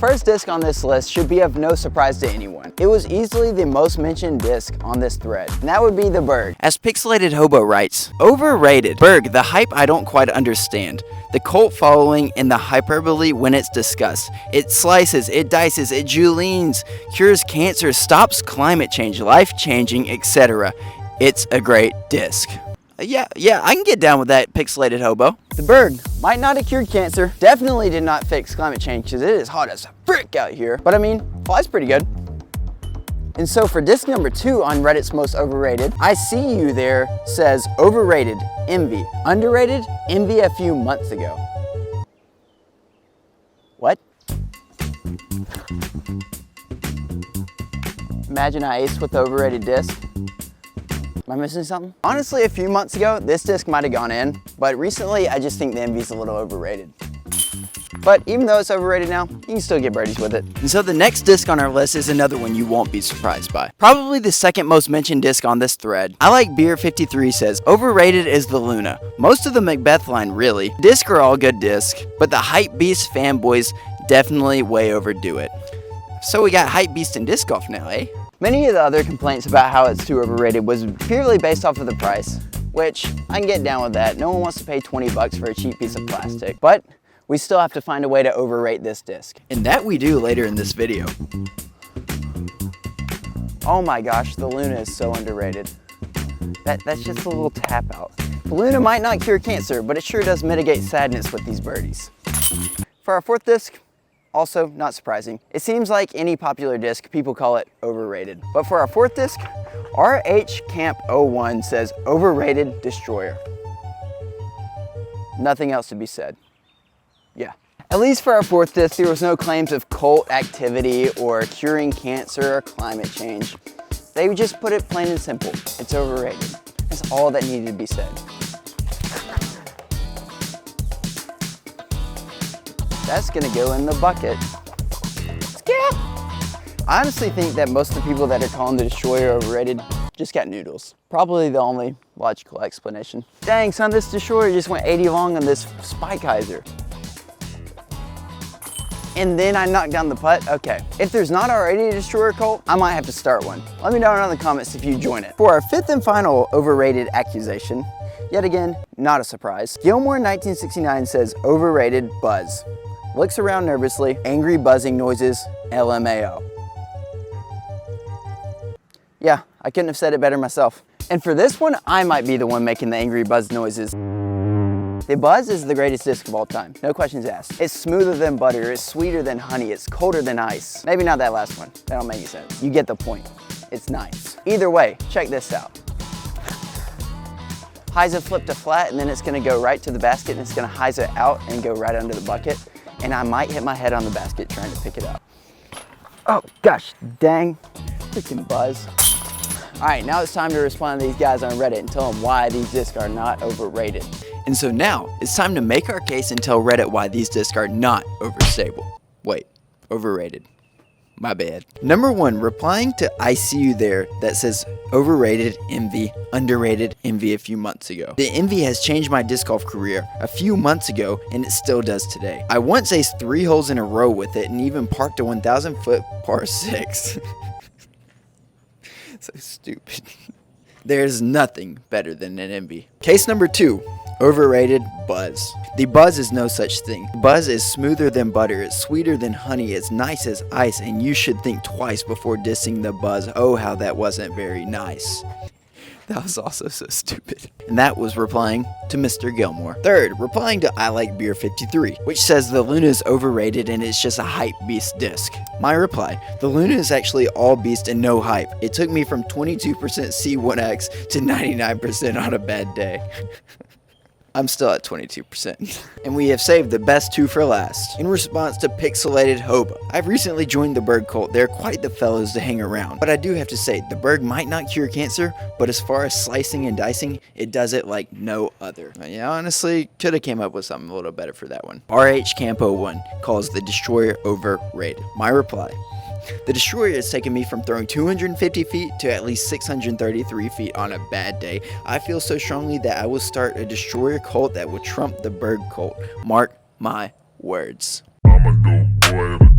First disc on this list should be of no surprise to anyone. It was easily the most mentioned disc on this thread, and that would be the Berg. As Pixelated Hobo writes, overrated. Berg, the hype I don't quite understand. The cult following and the hyperbole when it's discussed. It slices, it dices, it juliennes, cures cancer, stops climate change, life-changing, etc. It's a great disc. Yeah, I can get down with that, Pixelated Hobo. The Berg might not have cured cancer, definitely did not fix climate change because it is hot as frick out here, but I mean, flies pretty good. And so for disc number 2 on Reddit's most overrated, I see you there says overrated, envy, underrated, envy a few months ago. What? Imagine I aced with the overrated disc. Am I missing something? Honestly, a few months ago, this disc might have gone in, but recently I just think the envy's a little overrated. But even though it's overrated now, you can still get birdies with it. And so the next disc on our list is another one you won't be surprised by. Probably the second most mentioned disc on this thread. I Like Beer 53 says, overrated is the Luna. Most of the Macbeth line really. Disc are all good disc, but the Hype Beast fanboys definitely way overdo it. So we got Hype Beast in disc golf now, eh? Many of the other complaints about how it's too overrated was purely based off of the price, which I can get down with that. No one wants to pay 20 bucks for a cheap piece of plastic, but we still have to find a way to overrate this disc. And that we do later in this video. Oh my gosh, the Luna is so underrated. That's just a little tap out. The Luna might not cure cancer, but it sure does mitigate sadness with these birdies. For our fourth disc, also not surprising. It seems like any popular disc, people call it overrated. But for our fourth disc, RH Camp 01 says overrated destroyer. Nothing else to be said. Yeah. At least for our fourth disc, there was no claims of cult activity or curing cancer or climate change. They just put it plain and simple. It's overrated. That's all that needed to be said. That's gonna go in the bucket. I honestly think that most of the people that are calling the Destroyer overrated just got noodles. Probably the only logical explanation. Dang son, this Destroyer just went 80 long on this spike hyzer. And then I knocked down the putt? Okay. If there's not already a Destroyer cult, I might have to start one. Let me know down in the comments if you join it. For our fifth and final overrated accusation, yet again, not a surprise. Gilmore 1969 says overrated buzz. Looks around nervously, angry buzzing noises, LMAO. Yeah, I couldn't have said it better myself. And for this one, I might be the one making the angry buzz noises. The Buzz is the greatest disc of all time, no questions asked. It's smoother than butter, it's sweeter than honey, it's colder than ice. Maybe not that last one, that don't make any sense. You get the point, it's nice. Either way, check this out. Hyzer flip to flat and then it's gonna go right to the basket and it's gonna hyzer out and go right under the bucket. And I might hit my head on the basket trying to pick it up. Oh gosh, dang, freaking Buzz. All right, now it's time to respond to these guys on Reddit and tell them why these discs are not overrated. And so now, it's time to make our case and tell Reddit why these discs are not overstable. Wait, overrated. My bad. Number 1, replying to I see you there that says overrated envy, underrated envy a few months ago. The envy has changed my disc golf career a few months ago and it still does today. I once aced 3 holes in a row with it and even parked a 1,000 foot par 6. So stupid. There's nothing better than an envy. Case number 2. Overrated buzz. The Buzz is no such thing. Buzz is smoother than butter, it's sweeter than honey, it's nice as ice, and you should think twice before dissing the Buzz. Oh, how that wasn't very nice. That was also so stupid. And that was replying to Mr. Gilmore. Third, replying to I Like Beer 53, which says the Luna is overrated and it's just a hype beast disc. My reply, the Luna is actually all beast and no hype. It took me from 22% C1X to 99% on a bad day. I'm still at 22%. And we have saved the best 2 for last. In response to Pixelated Hobo, I've recently joined the Berg cult. They're quite the fellows to hang around. But I do have to say, the Berg might not cure cancer, but as far as slicing and dicing, it does it like no other. Yeah, honestly, could have came up with something a little better for that one. RH Camp 01 calls the Destroyer overrated. My reply, the Destroyer has taken me from throwing 250 feet to at least 633 feet on a bad day. I feel so strongly that I will start a Destroyer cult that will trump the Berg cult. Mark my words. I'm a dope boy.